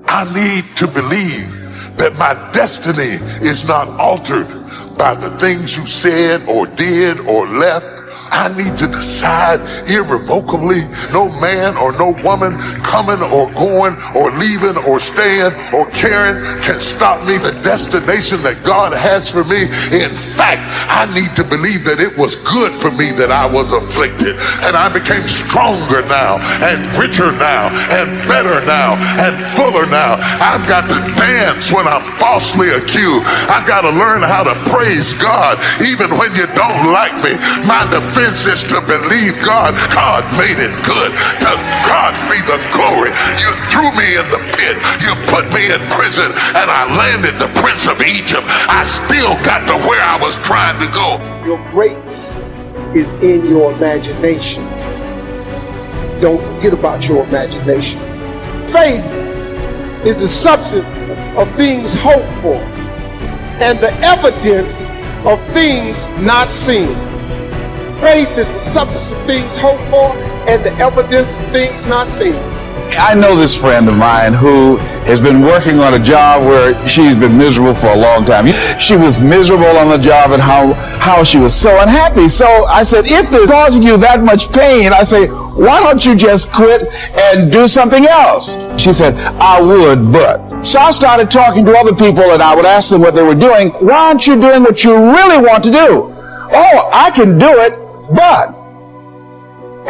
I need to believe that my destiny is not altered by the things you said or did or left. I need to decide irrevocably, no man or no woman coming or going or leaving or staying or caring can stop me. The destination that God has for me. In fact, I need to believe that it was good for me that I was afflicted, and I became stronger now and richer now and better now and fuller now. I've got to dance when I'm falsely accused. I've got to learn how to praise God even when you don't like me. My defense is to believe God. God made it good. To God be the glory. You threw me in the pit. You put me in prison, and I landed the Prince of Egypt. I still got to where I was trying to go. Your greatness is in your imagination. Don't forget about your imagination. Faith is the substance of things hoped for and the evidence of things not seen. Faith is the substance of things hoped for and the evidence of things not seen. I know this friend of mine who has been working on a job where she's been miserable for a long time. She was miserable on the job and how she was so unhappy. So I said, if it's causing you that much pain, I say, why don't you just quit and do something else? She said, I would, but. So I started talking to other people and I would ask them what they were doing. Why aren't you doing what you really want to do? Oh, I can do it, but.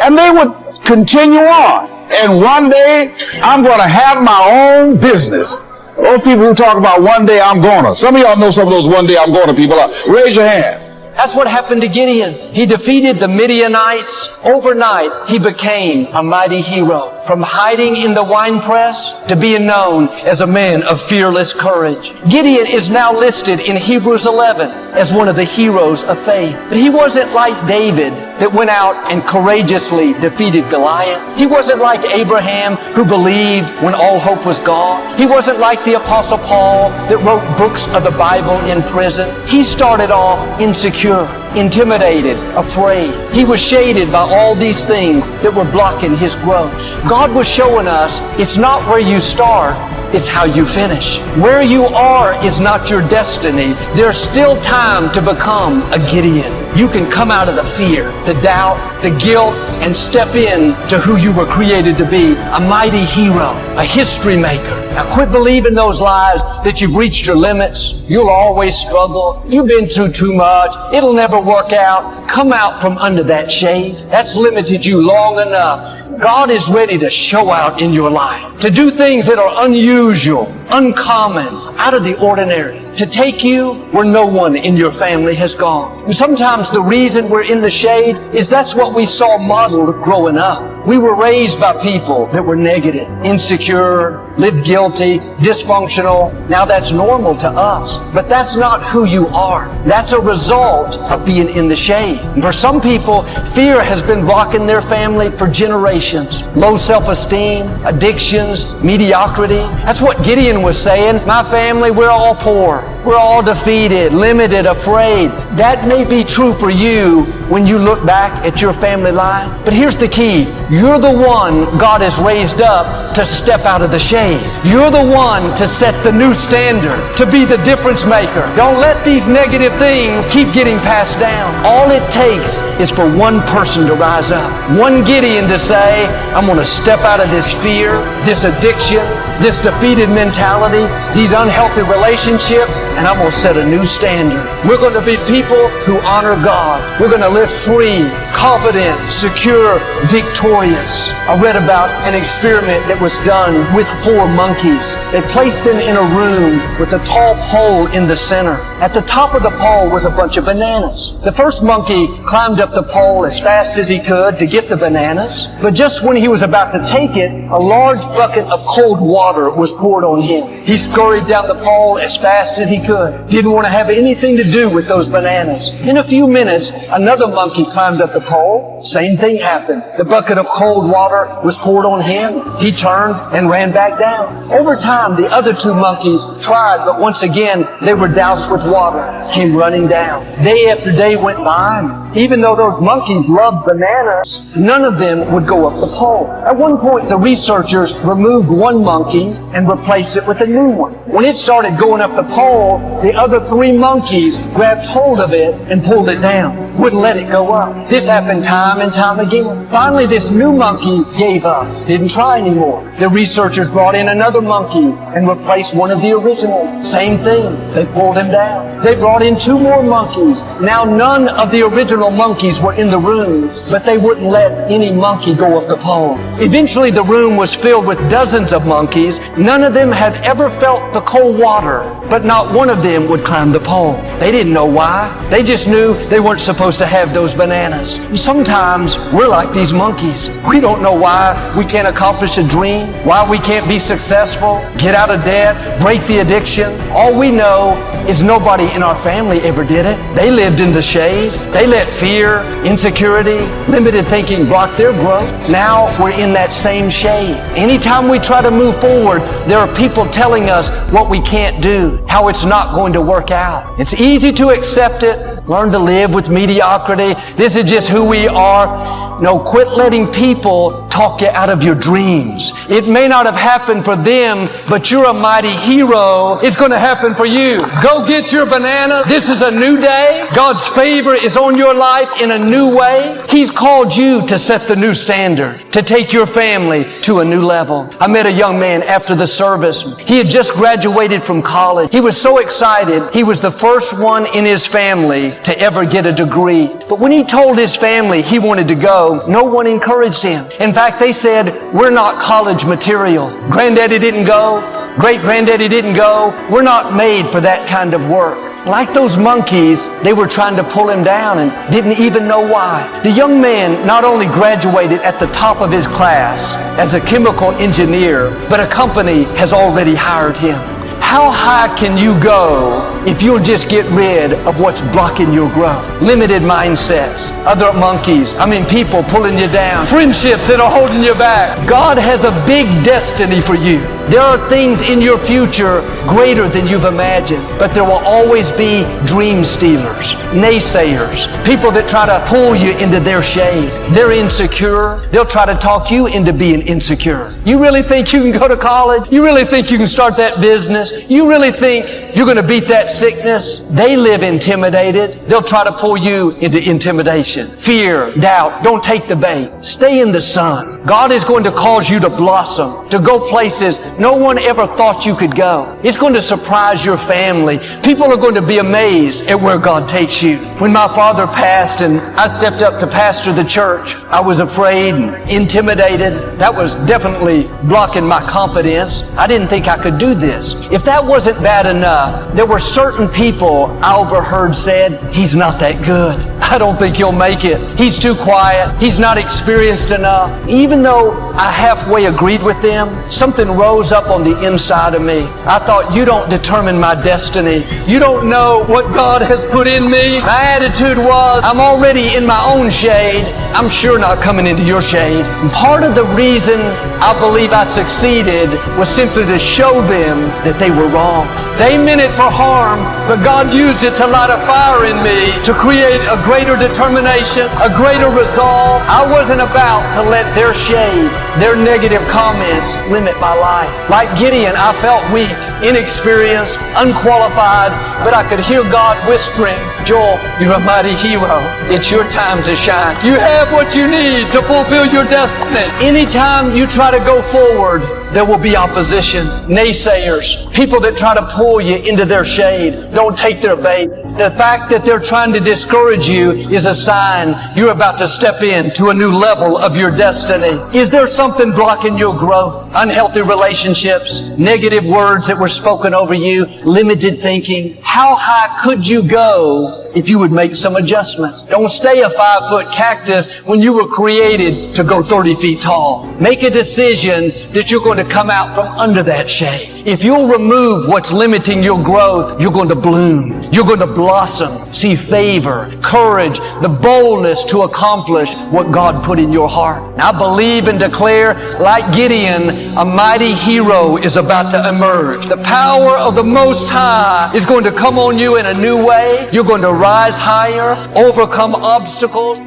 And they would continue on. And one day, I'm going to have my own business. Those people who talk about one day I'm gonna. Some of y'all know some of those one day I'm gonna people. Raise your hand. That's what happened to Gideon. He defeated the Midianites. Overnight, he became a mighty hero. From hiding in the winepress to being known as a man of fearless courage. Gideon is now listed in Hebrews 11 as one of the heroes of faith. But he wasn't like David that went out and courageously defeated Goliath. He wasn't like Abraham who believed when all hope was gone. He wasn't like the Apostle Paul that wrote books of the Bible in prison. He started off insecure, intimidated, afraid. He was shaded by all these things that were blocking his growth. God was showing us it's not where you start, it's how you finish. Where you are is not your destiny. There's still time to become a Gideon. You can come out of the fear, the doubt, the guilt, and step in to who you were created to be, a mighty hero, a history maker. Now quit believing those lies that you've reached your limits. You'll always struggle. You've been through too much. It'll never work out. Come out from under that shade. That's limited you long enough. God is ready to show out in your life, to do things that are unusual, uncommon, out of the ordinary, to take you where no one in your family has gone. And sometimes the reason we're in the shade is that's what we saw modeled growing up. We were raised by people that were negative, insecure, lived guilty, dysfunctional. Now that's normal to us, but that's not who you are. That's a result of being in the shade. And for some people, fear has been blocking their family for generations. Low self-esteem, addictions, mediocrity. That's what Gideon was saying. My family, we're all poor. We're all defeated, limited, afraid. That may be true for you when you look back at your family life. But here's the key. You're the one God has raised up to step out of the shade. You're the one to set the new standard, to be the difference maker. Don't let these negative things keep getting passed down. All it takes is for one person to rise up. One Gideon to say, I'm going to step out of this fear, this addiction, this defeated mentality, these unhealthy relationships, and I'm going to set a new standard. We're going to be people who honor God. We're going to live free, confident, secure, victorious. I read about an experiment that was done with 4 monkeys. They placed them in a room with a tall pole in the center. At the top of the pole was a bunch of bananas. The first monkey climbed up the pole as fast as he could to get the bananas, but just when he was about to take it, a large bucket of cold water was poured on him. He scurried down the pole as fast as he could. Didn't want to have anything to do with those bananas. In a few minutes, another monkey climbed up the pole. Same thing happened. The bucket of cold water was poured on him. He turned and ran back down. down. Over time, the other two monkeys tried, but once again, they were doused with water, came running down. Day after day went by, and even though those monkeys loved bananas, none of them would go up the pole. At one point, the researchers removed one monkey and replaced it with a new one. When it started going up the pole, the other three monkeys grabbed hold of it and pulled it down, wouldn't let it go up. This happened time and time again. Finally, this new monkey gave up, didn't try anymore. The researchers brought in another monkey and replaced one of the original. Same thing, they pulled him down. They brought in two more monkeys. Now none of the original monkeys were in the room, but they wouldn't let any monkey go up the pole. Eventually the room was filled with dozens of monkeys. None of them had ever felt the cold water, but not one of them would climb the pole. They didn't know why. They just knew they weren't supposed to have those bananas. And sometimes we're like these monkeys. We don't know why we can't accomplish a dream, why we can't be successful, get out of debt, break the addiction. All we know is nobody in our family ever did it. They lived in the shade. They let fear, insecurity, limited thinking block their growth. Now we're in that same shade. Anytime we try to move forward, there are people telling us what we can't do, how it's not going to work out. It's easy to accept it, learn to live with mediocrity. This is just who we are. No, quit letting people talk you out of your dreams. It may not have happened for them, but you're a mighty hero. It's going to happen for you. Go get your banana. This is a new day. God's favor is on your life in a new way. He's called you to set the new standard, to take your family to a new level. I met a young man after the service. He had just graduated from college. He was so excited. He was the first one in his family to ever get a degree. But when he told his family he wanted to go, no one encouraged him. In fact, they said, "We're not college material. Granddaddy didn't go. Great-granddaddy didn't go. We're not made for that kind of work." Like those monkeys, they were trying to pull him down and didn't even know why. The young man not only graduated at the top of his class as a chemical engineer, but a company has already hired him. How high can you go if you'll just get rid of what's blocking your growth? Limited mindsets, other monkeys, people pulling you down, friendships that are holding you back. God has a big destiny for you. There are things in your future greater than you've imagined, but there will always be dream stealers, naysayers, people that try to pull you into their shade. They're insecure. They'll try to talk you into being insecure. You really think you can go to college? You really think you can start that business? You really think you're going to beat that sickness? They live intimidated. They'll try to pull you into intimidation, fear, doubt. Don't take the bait. Stay in the sun. God is going to cause you to blossom, to go places no one ever thought you could go. It's going to surprise your family. People are going to be amazed at where God takes you. When my father passed and I stepped up to pastor the church, I was afraid and intimidated. That was definitely blocking my confidence. I didn't think I could do this. If that wasn't bad enough, there were certain people I overheard said, "He's not that good. I don't think he'll make it. He's too quiet. He's not experienced enough." Even though I halfway agreed with them, something rose up on the inside of me. I thought, you don't determine my destiny. You don't know what God has put in me. My attitude was, I'm already in my own shade. I'm sure not coming into your shade. And part of the reason I believe I succeeded was simply to show them that they were wrong. They meant it for harm, but God used it to light a fire in me to create a greater determination, a greater resolve. I wasn't about to let their shade, their negative comments limit my life. Like Gideon, I felt weak, inexperienced, unqualified, but I could hear God whispering, "Joel, you're a mighty hero. It's your time to shine. You have what you need to fulfill your destiny." Anytime you try to go forward, there will be opposition, naysayers, people that try to pull you into their shade. Don't take their bait. The fact that they're trying to discourage you is a sign you're about to step into a new level of your destiny. Is there something blocking your growth? Unhealthy relationships, negative words that were spoken over you, limited thinking. How high could you go if you would make some adjustments? Don't stay a 5-foot cactus when you were created to go 30 feet tall. Make a decision that you're going to come out from under that shade. If you'll remove what's limiting your growth, you're going to bloom. You're going to blossom, see favor, courage, the boldness to accomplish what God put in your heart. And I believe and declare, like Gideon, a mighty hero is about to emerge. The power of the Most High is going to come on you in a new way. You're going to rise higher, overcome obstacles.